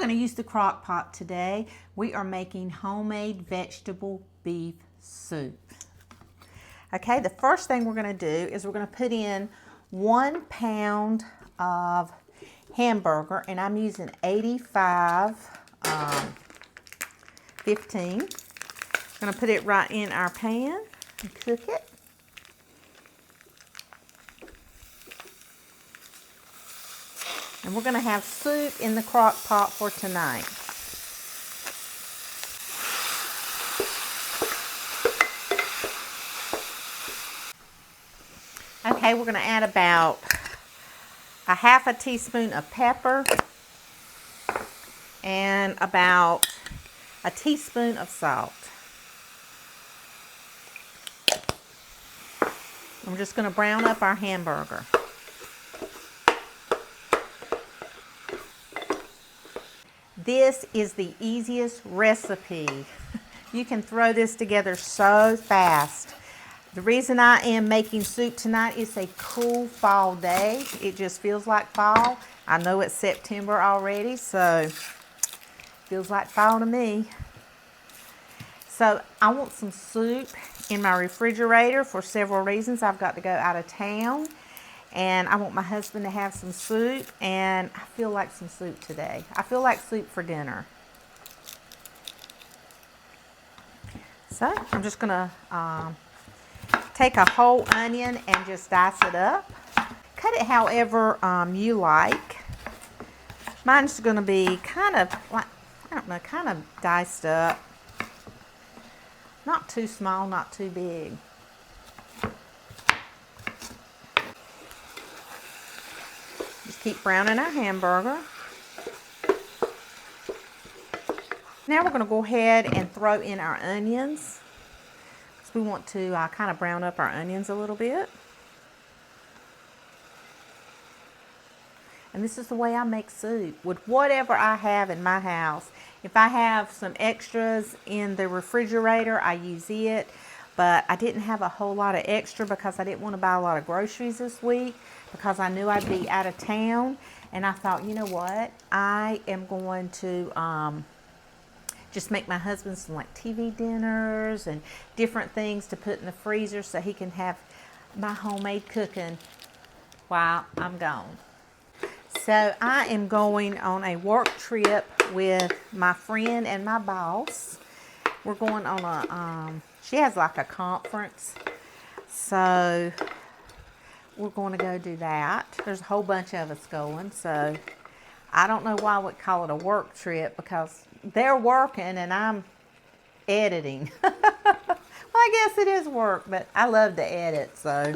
going to use the crock pot today. We are making homemade vegetable beef soup. Okay, the first thing we're going to do is we're going to put in 1 pound of hamburger, and I'm using 85 15. I'm going to put it right in our pan and cook it. And we're going to have soup in the crock pot for tonight. Okay, we're going to add about a half a teaspoon of pepper and about a teaspoon of salt. I'm just going to brown up our hamburger. This is the easiest recipe. You can throw this together so fast. The reason I am making soup tonight is a cool fall day. It just feels like fall. I know it's September already, so feels like fall to me. So I want some soup in my refrigerator for several reasons. I've got to go out of town, and I want my husband to have some soup, and I feel like some soup today. I feel like soup for dinner. So I'm just gonna take a whole onion and just dice it up. Cut it however you like. Mine's gonna be kind of like, I don't know, kind of diced up. Not too small, not too big. Just keep browning our hamburger. Now we're going to go ahead and throw in our onions. We want to kind of brown up our onions a little bit. And this is the way I make soup, with whatever I have in my house. If I have some extras in the refrigerator, I use it. But I didn't have a whole lot of extra because I didn't want to buy a lot of groceries this week, because I knew I'd be out of town. And I thought, you know what? I am going to just make my husband some like TV dinners and different things to put in the freezer so he can have my homemade cooking while I'm gone. So I am going on a work trip with my friend and my boss. We're going on a, she has like a conference. So we're going to go do that. There's a whole bunch of us going. So I don't know why I would call it a work trip, because they're working and I'm editing. Well, I guess it is work, but I love to edit, so.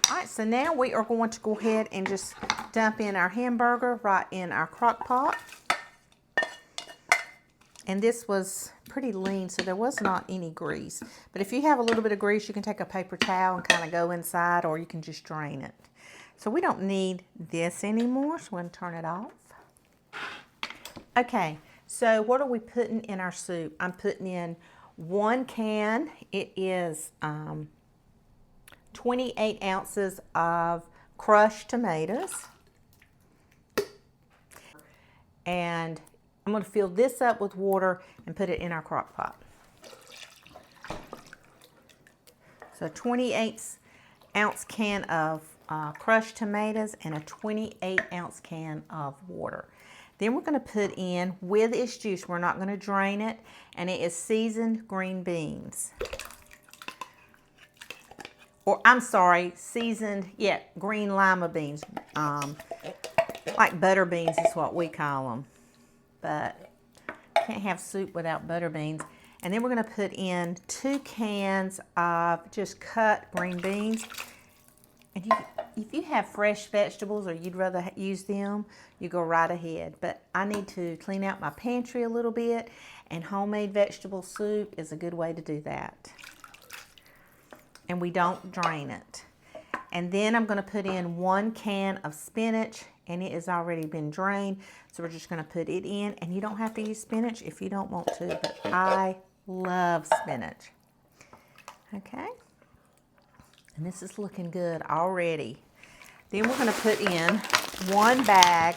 All right, so now we are going to go ahead and just dump in our hamburger right in our crock pot. And this was pretty lean, so there was not any grease. But if you have a little bit of grease, you can take a paper towel and kind of go inside, or you can just drain it. So we don't need this anymore, so we're going to turn it off. Okay, so what are we putting in our soup? I'm putting in 1 can. It is 28 ounces of crushed tomatoes. And I'm going to fill this up with water and put it in our crock pot. So 28-ounce can of crushed tomatoes and a 28-ounce can of water. Then we're going to put in, with its juice, we're not going to drain it, and it is seasoned green beans. Or, I'm sorry, seasoned, green lima beans. Like butter beans is what we call them. But can't have soup without butter beans. And then we're going to put in 2 cans of just cut green beans. And if you have fresh vegetables or you'd rather use them, you go right ahead. But I need to clean out my pantry a little bit, and homemade vegetable soup is a good way to do that. And we don't drain it. And then I'm going to put in 1 can of spinach, and it has already been drained. So we're just going to put it in, and you don't have to use spinach if you don't want to, but I love spinach. Okay. And this is looking good already. Then we're going to put in 1 bag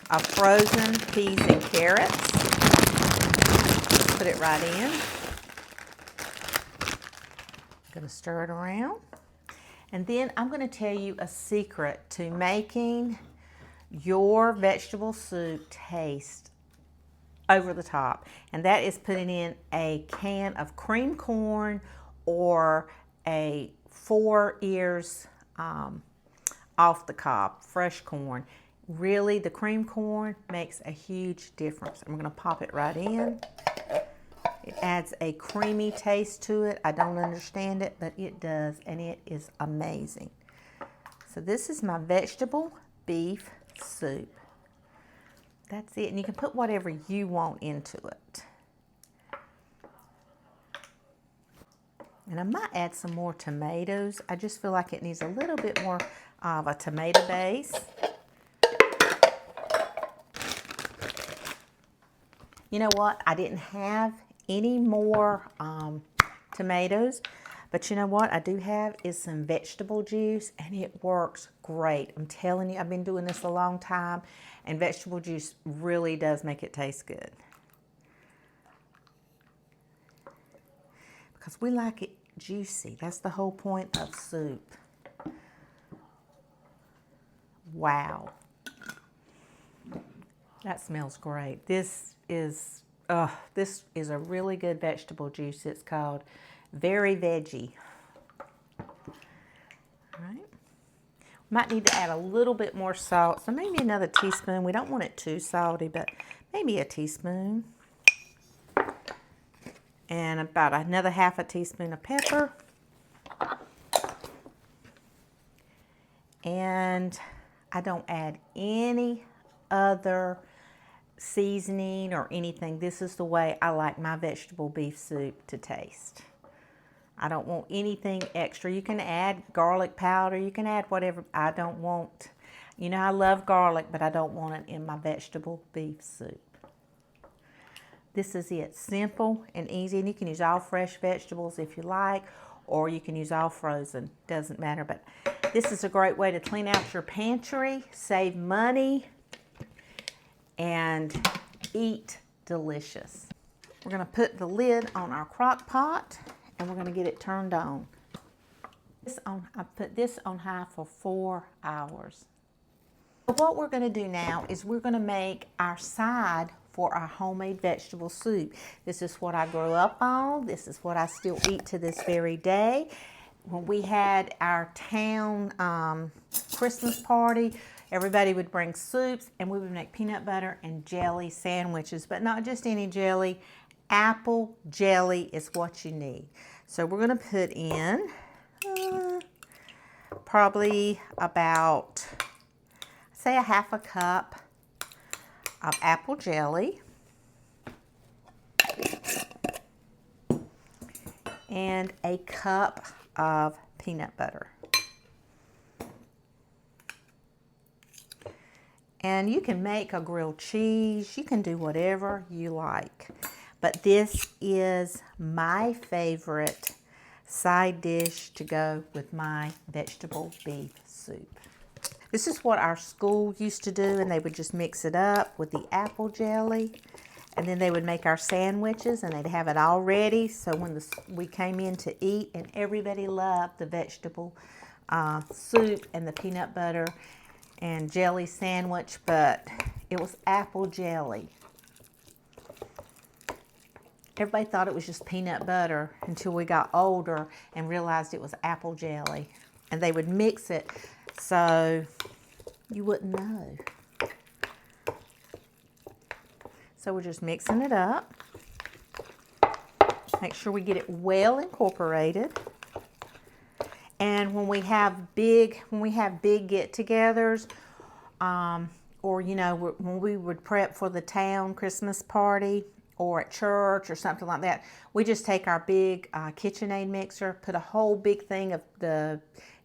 of frozen peas and carrots. Put it right in. I'm going to stir it around. And then I'm going to tell you a secret to making your vegetable soup taste over the top. And that is putting in a can of cream corn or a 4 ears off the cob, fresh corn. Really, the cream corn makes a huge difference. I'm gonna pop it right in. It adds a creamy taste to it. I don't understand it, but it does, and it is amazing. So this is my vegetable beef soup. That's it, and you can put whatever you want into it. And I might add some more tomatoes. I just feel like it needs a little bit more of a tomato base. You know what? I didn't have any more tomatoes, but you know what I do have is some vegetable juice, and it works great. I'm telling you, I've been doing this a long time, and vegetable juice really does make it taste good. Because we like it juicy. That's the whole point of soup. Wow. That smells great. This is a really good vegetable juice. It's called Very Veggie. All right. Might need to add a little bit more salt, so maybe another teaspoon. We don't want it too salty, but maybe a teaspoon. And about another ½ teaspoon of pepper. And I don't add any other seasoning or anything. This is the way I like my vegetable beef soup to taste. I don't want anything extra. You can add garlic powder. You can add whatever. I don't want, you know, I love garlic, but I don't want it in my vegetable beef soup. This is it. Simple and easy. And you can use all fresh vegetables if you like, or you can use all frozen. Doesn't matter. But this is a great way to clean out your pantry, save money, and eat delicious. We're going to put the lid on our crock pot, and we're going to get it turned on. I put this on high for 4 hours. So what we're going to do now is we're going to make our side for our homemade vegetable soup. This is what I grew up on. This is what I still eat to this very day. When we had our town Christmas party, everybody would bring soups, and we would make peanut butter and jelly sandwiches, but not just any jelly. Apple jelly is what you need. So we're going to put in probably about, say, a ½ cup of apple jelly. And a cup of peanut butter. And you can make a grilled cheese. You can do whatever you like. But this is my favorite side dish to go with my vegetable beef soup. This is what our school used to do, and they would just mix it up with the apple jelly. And then they would make our sandwiches, and they'd have it all ready. So when we came in to eat, and everybody loved the vegetable soup and the peanut butter and jelly sandwich, but it was apple jelly. Everybody thought it was just peanut butter until we got older and realized it was apple jelly. And they would mix it so you wouldn't know. So we're just mixing it up. Make sure we get it well incorporated. And when we have big get-togethers, or you know, when we would prep for the town Christmas party or at church or something like that, we just take our big KitchenAid mixer, put a whole big thing of the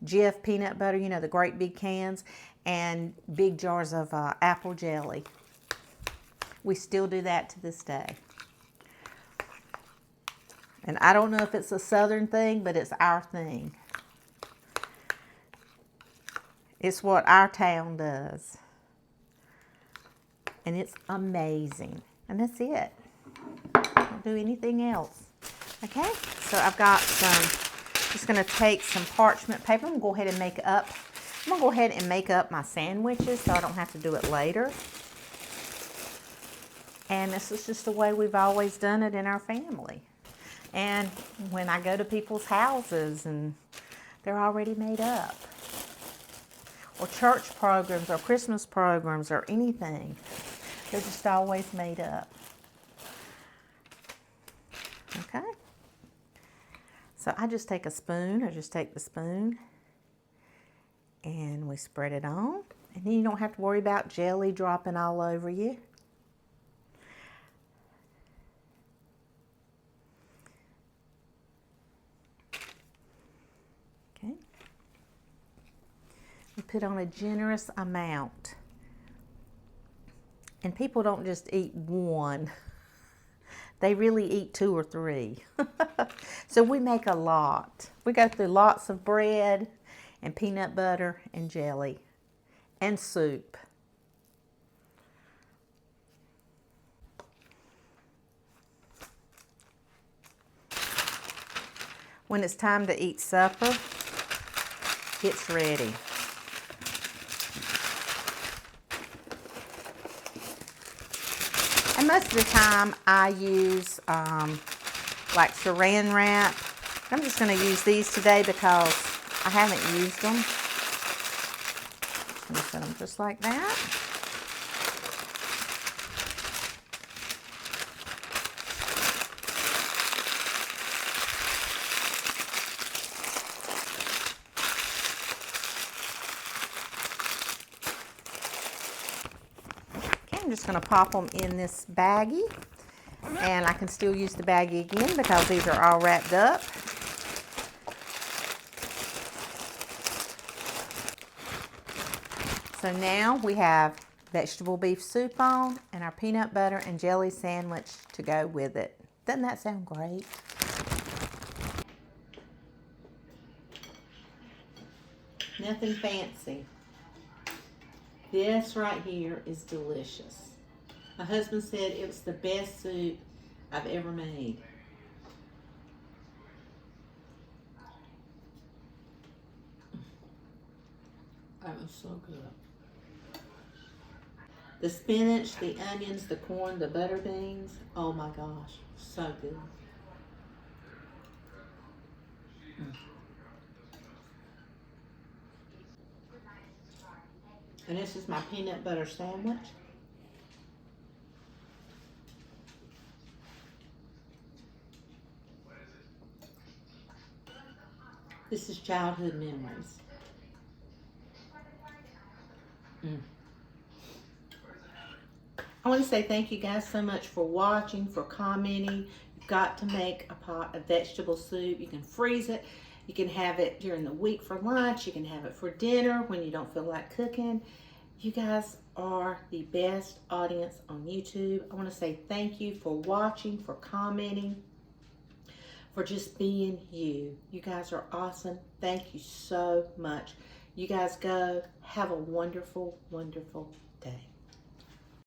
Jif peanut butter, you know, the great big cans, and big jars of apple jelly. We still do that to this day. And I don't know if it's a Southern thing, but it's our thing. It's what our town does. And it's amazing. And that's it. Don't do anything else. Okay, so I've got just gonna take some parchment paper. I'm gonna go ahead and make up my sandwiches so I don't have to do it later. And this is just the way we've always done it in our family. And when I go to people's houses and they're already made up, or church programs or Christmas programs or anything, they're just always made up. Okay. So I just take the spoon and we spread it on. And then you don't have to worry about jelly dropping all over you. Okay. We put on a generous amount. And people don't just eat one. They really eat 2 or 3. So we make a lot. We go through lots of bread and peanut butter and jelly and soup. When it's time to eat supper, it's ready. And most of the time I use like saran wrap. I'm just going to use these today because I haven't used them. I'm going to set them just like that. I'm just going to pop them in this baggie, and I can still use the baggie again because these are all wrapped up. So now we have vegetable beef soup on and our peanut butter and jelly sandwich to go with it. Doesn't that sound great? Nothing fancy. This right here is delicious. My husband said it was the best soup I've ever made. That was so good. The spinach, the onions, the corn, the butter beans. Oh my gosh, so good. And this is my peanut butter sandwich. This is childhood memories. I want to say thank you guys so much for watching, for commenting. You've got to make a pot of vegetable soup. You can freeze it. You can have it during the week for lunch. You can have it for dinner when you don't feel like cooking. You guys are the best audience on YouTube. I want to say thank you for watching, for commenting, for just being you. You guys are awesome. Thank you so much. You guys go. Have a wonderful, wonderful day.